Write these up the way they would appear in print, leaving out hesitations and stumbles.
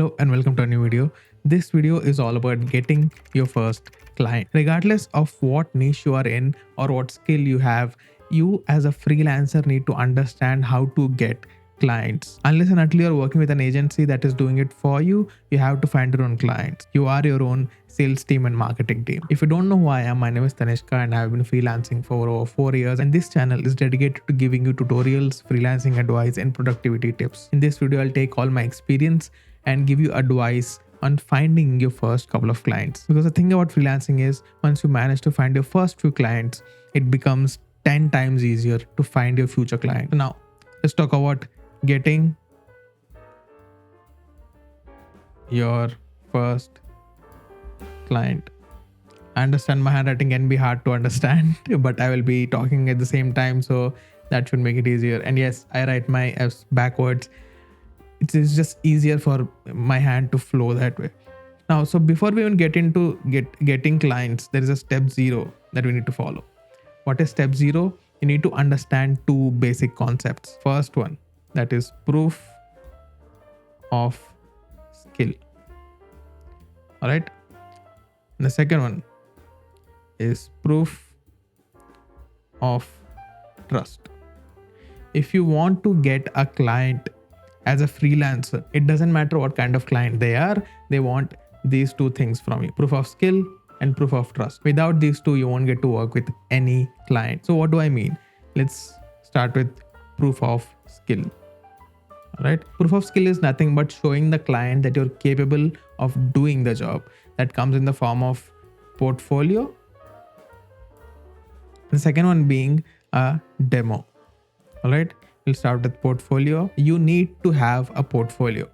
Hello and welcome to a new video. This video is all about getting your first client. Regardless of what niche you are in or what skill you have, you as a freelancer need to understand how to get clients. Unless and until you are working with an agency that is doing it for you, you have to find your own clients. You are your own sales team and marketing team. If you don't know who I am, my name is Tanishka and I have been freelancing for over 4 years, and this channel is dedicated to giving you tutorials, freelancing advice and productivity tips. In this video, I'll take all my experience and give you advice on finding your first couple of clients. Because the thing about freelancing is once you manage to find your first few clients, it becomes 10 times easier to find your future client. So now let's talk about getting your first client. I understand my handwriting can be hard to understand, but I will be talking at the same time, so that should make it easier. And yes, I write my F's backwards. It is just easier for my hand to flow that way. Now, so before we even get into getting clients, there is a step 0 that we need to follow. What is step 0? You need to understand two basic concepts. First one, that is proof of skill. All right. And the second one is proof of trust. If you want to get a client as a freelancer, it doesn't matter what kind of client they are, they want these two things from you: proof of skill and proof of trust. Without these two, you won't get to work with any client. So what do I mean? Let's start with proof of skill. All right. Proof of skill is nothing but showing the client that you're capable of doing the job. That comes in the form of portfolio. The second one being a demo. All right. We'll start with portfolio. You need to have a portfolio.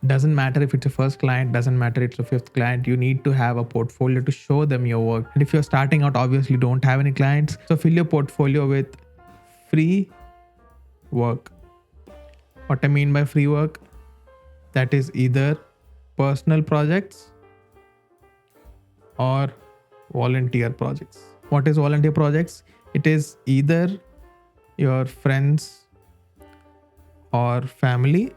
Doesn't matter if it's a first client, doesn't matter if it's a fifth client, you need to have a portfolio to show them your work. And if you're starting out, obviously don't have any clients, so fill your portfolio with free work. What I mean by free work, that is either personal projects or volunteer projects. What is volunteer projects? It is either your friends or family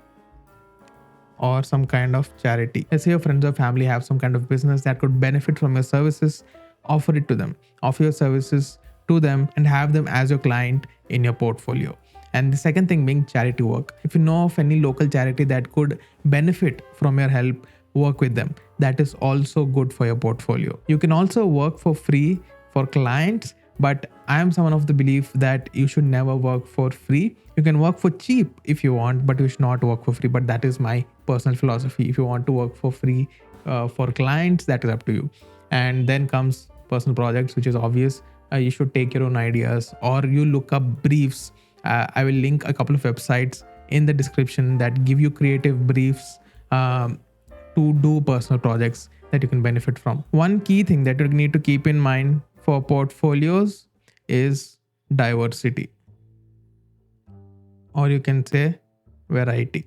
or some kind of charity. Let's say your friends or family have some kind of business that could benefit from your services. Offer it to them. Offer your services to them and have them as your client in your portfolio. And the second thing being charity work. If you know of any local charity that could benefit from your help, work with them. That is also good for your portfolio. You can also work for free for clients, but I am someone of the belief that you should never work for free. You can work for cheap if you want, but you should not work for free. But that is my personal philosophy. If you want to work for free for clients, that is up to you. And then comes personal projects, which is obvious. You should take your own ideas or you look up briefs. I will link a couple of websites in the description that give you creative briefs to do personal projects that you can benefit from. One key thing that you need to keep in mind for portfolios is diversity, or you can say variety.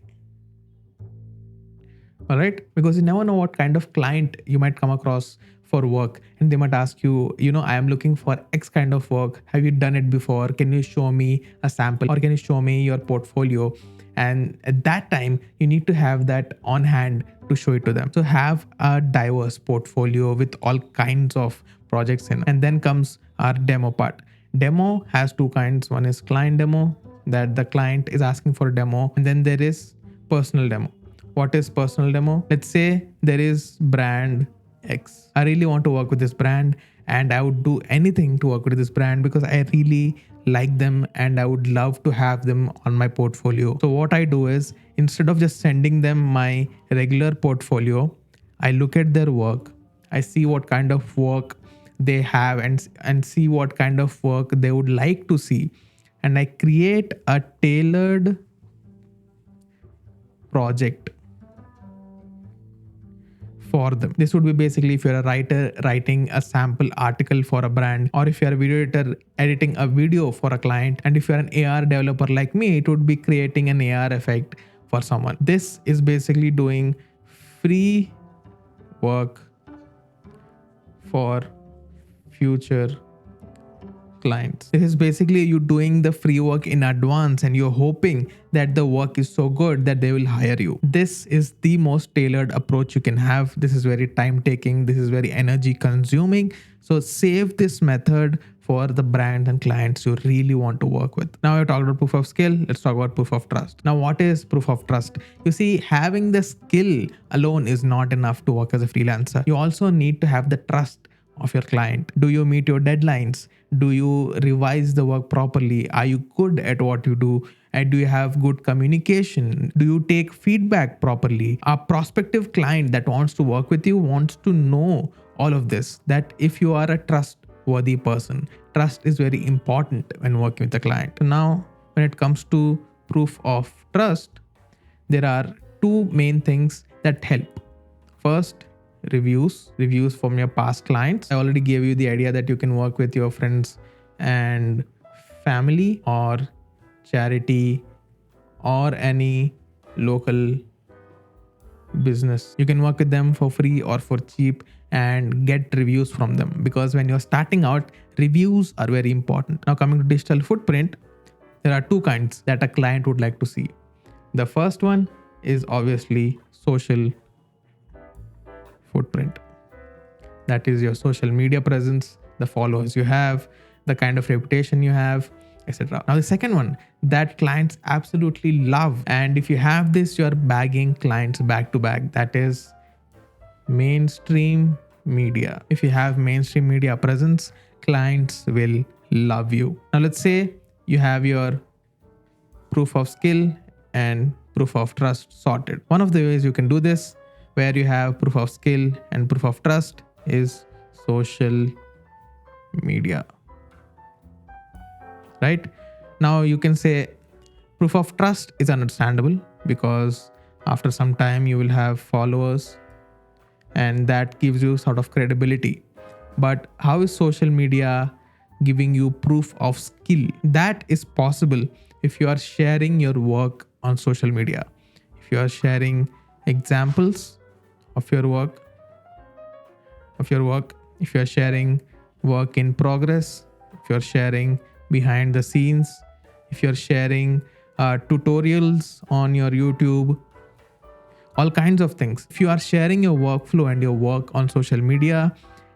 All right, because you never know what kind of client you might come across for work, and they might ask you, I am looking for X kind of work. Have you done it before? Can you show me a sample, or can you show me your portfolio? And at that time, you need to have that on hand to show it to them. So have a diverse portfolio with all kinds of projects in. And then comes our demo part. Demo has two kinds. One is client demo, that the client is asking for a demo. And then there is personal demo. What is personal demo? Let's say there is brand X. I really want to work with this brand and I would do anything to work with this brand because I really like them and I would love to have them on my portfolio. So what I do is, instead of just sending them my regular portfolio, I look at their work. I see what kind of work they have and see what kind of work they would like to see. And I create a tailored project for them. This would be basically if you're a writer writing a sample article for a brand, or if you're a video editor editing a video for a client, and if you're an AR developer like me, it would be creating an AR effect for someone. This is basically doing free work for future clients. This is basically you doing the free work in advance and you're hoping that the work is so good that they will hire you. This is the most tailored approach you can have. This is very time taking. This is very energy consuming. So save this method for the brands and clients you really want to work with. Now we talked about proof of skill. Let's talk about proof of trust. Now, what is proof of trust? You see, having the skill alone is not enough to work as a freelancer. You also need to have the trust of your client. Do you meet your deadlines? Do you revise the work properly? Are you good at what you do? And do you have good communication? Do you take feedback properly? A prospective client that wants to work with you wants to know all of this, that if you are a trustworthy person, trust is very important when working with a client. So now, when it comes to proof of trust, there are two main things that help. First, reviews from your past clients. I already gave you the idea that you can work with your friends and family or charity or any local business. You can work with them for free or for cheap and get reviews from them, because when you're starting out, reviews are very important. Now, coming to digital footprint, there are two kinds that a client would like to see. The first one is obviously social footprint. That is your social media presence, the followers you have, the kind of reputation you have, etc. Now, the second one that clients absolutely love, and if you have this, you're bagging clients back to back, that is mainstream media. If you have mainstream media presence, clients will love you. Now, let's say you have your proof of skill and proof of trust sorted. One of the ways you can do this, where you have proof of skill and proof of trust, is social media. Right? Now you can say proof of trust is understandable because after some time you will have followers and that gives you sort of credibility. But how is social media giving you proof of skill? That is possible if you are sharing your work on social media. If you are sharing examples of your work, if you are sharing work in progress, if you are sharing behind the scenes, if you're sharing tutorials on your YouTube, all kinds of things. If you are sharing your workflow and your work on social media,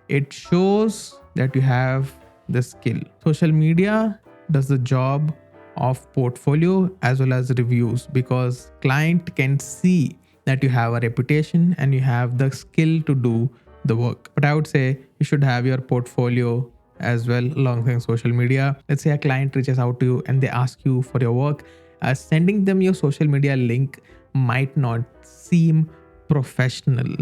it shows that you have the skill. Social media does the job of portfolio as well as reviews, because client can see that you have a reputation and you have the skill to do the work. But I would say you should have your portfolio as well alongside social media. Let's say a client reaches out to you and they ask you for your work. Sending them your social media link might not seem professional.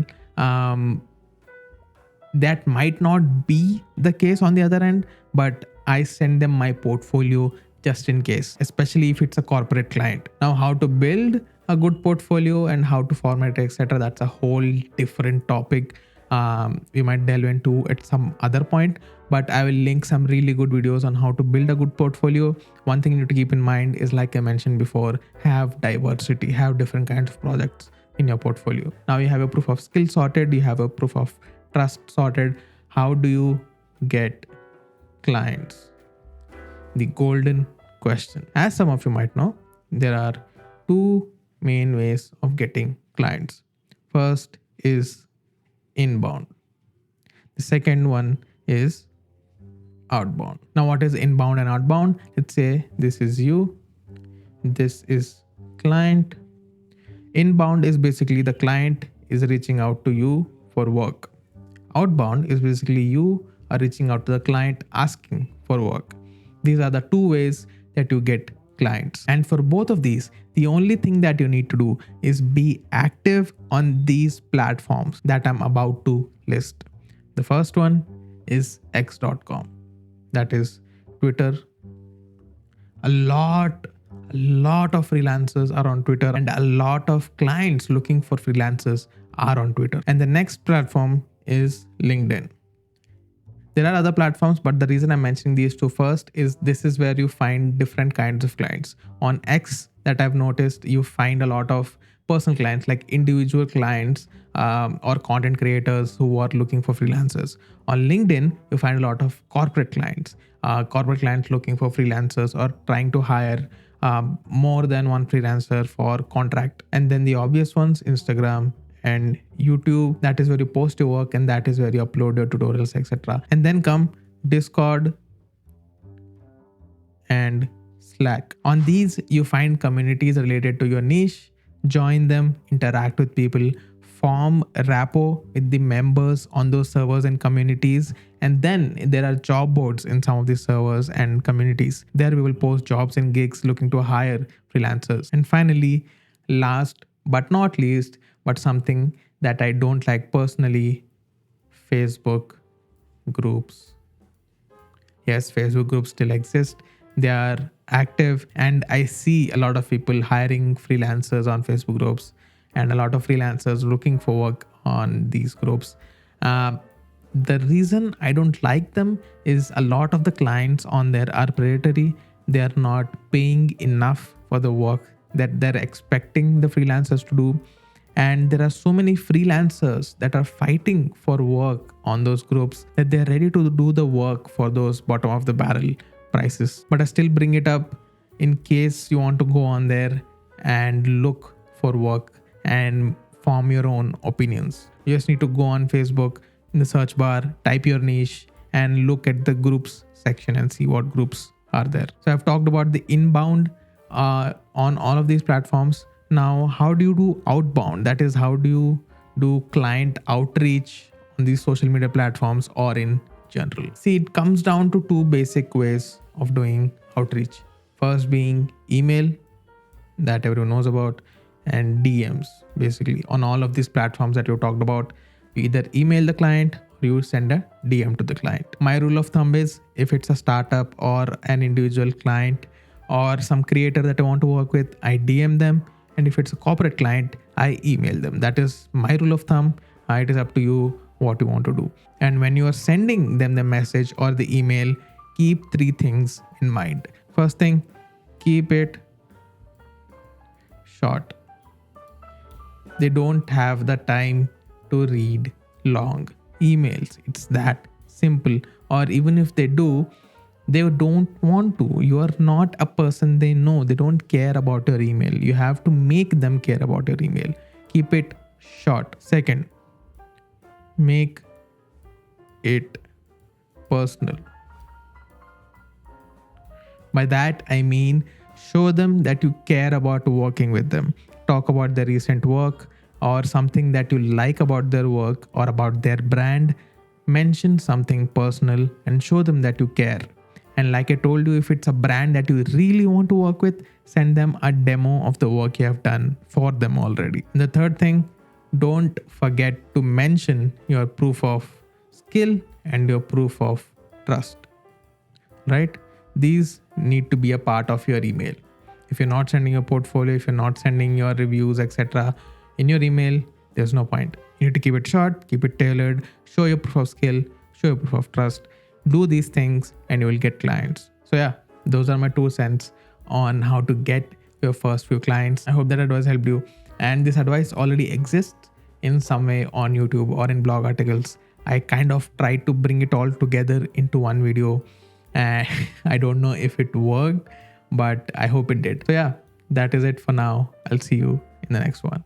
That might not be the case on the other end, but I send them my portfolio just in case, especially if it's a corporate client. Now, how to build a good portfolio and how to format it, etc., that's a whole different topic. We might delve into at some other point, but I will link some really good videos on how to build a good portfolio. One thing you need to keep in mind is, like I mentioned before, have diversity, have different kinds of projects in your portfolio. Now you have a proof of skill sorted, you have a proof of trust sorted. How do you get clients? The golden question. As some of you might know, there are two main ways of getting clients. First is inbound. The second one is outbound. Now, what is inbound and outbound? Let's say this is you, this is client. Inbound is basically the client is reaching out to you for work. Outbound is basically you are reaching out to the client asking for work. These are the two ways that you get clients. And for both of these, the only thing that you need to do is be active on these platforms that I'm about to list. The first one is x.com. That is Twitter. A lot of freelancers are on Twitter, and a lot of clients looking for freelancers are on Twitter. And the next platform is LinkedIn. There are other platforms, but the reason I'm mentioning these two first is this is where you find different kinds of clients. On X, that I've noticed, you find a lot of personal clients, like individual clients, or content creators who are looking for freelancers. On LinkedIn, you find a lot of corporate clients looking for freelancers or trying to hire more than one freelancer for contract. And then the obvious ones, Instagram and YouTube, that is where you post your work and that is where you upload your tutorials, etc. And then come Discord and Slack. On these, you find communities related to your niche, join them, interact with people, form a rapport with the members on those servers and communities. And then there are job boards in some of these servers and communities. There we will post jobs and gigs looking to hire freelancers. And finally, last but not least, but something that I don't like personally, Facebook groups. Yes, Facebook groups still exist. They are active, and I see a lot of people hiring freelancers on Facebook groups and a lot of freelancers looking for work on these groups. The reason I don't like them is a lot of the clients on there are predatory. They are not paying enough for the work that they're expecting the freelancers to do. And there are so many freelancers that are fighting for work on those groups that they're ready to do the work for those bottom of the barrel prices. But I still bring it up in case you want to go on there and look for work and form your own opinions. You just need to go on Facebook in the search bar, type your niche and look at the groups section and see what groups are there. So I've talked about the inbound on all of these platforms. Now, how do you do outbound? That is, how do you do client outreach on these social media platforms or in general? See, it comes down to two basic ways of doing outreach. First being email, that everyone knows about, and DMs. Basically, on all of these platforms that you talked about, you either email the client or you send a DM to the client. My rule of thumb is, if it's a startup or an individual client or some creator that I want to work with, I DM them. And if it's a corporate client, I email them. That is my rule of thumb. It is up to you what you want to do. And when you are sending them the message or the email, keep three things in mind. First thing, keep it short. They don't have the time to read long emails. It's that simple. Or even if they do, they don't want to. You are not a person they know. They don't care about your email. You have to make them care about your email. Keep it short. Second, make it personal. By that, I mean, show them that you care about working with them. Talk about their recent work or something that you like about their work or about their brand. Mention something personal and show them that you care. And like I told you, if it's a brand that you really want to work with, send them a demo of the work you have done for them already. And the third thing, don't forget to mention your proof of skill and your proof of trust, right? These need to be a part of your email. If you're not sending your portfolio, if you're not sending your reviews, etc. in your email, there's no point. You need to keep it short, keep it tailored, show your proof of skill, show your proof of trust. Do these things and you will get clients. So yeah, those are my 2 cents on how to get your first few clients. I hope that advice helped you. And this advice already exists in some way on YouTube or in blog articles. I kind of tried to bring it all together into one video. I don't know if it worked, but I hope it did. So yeah, that is it for now. I'll see you in the next one.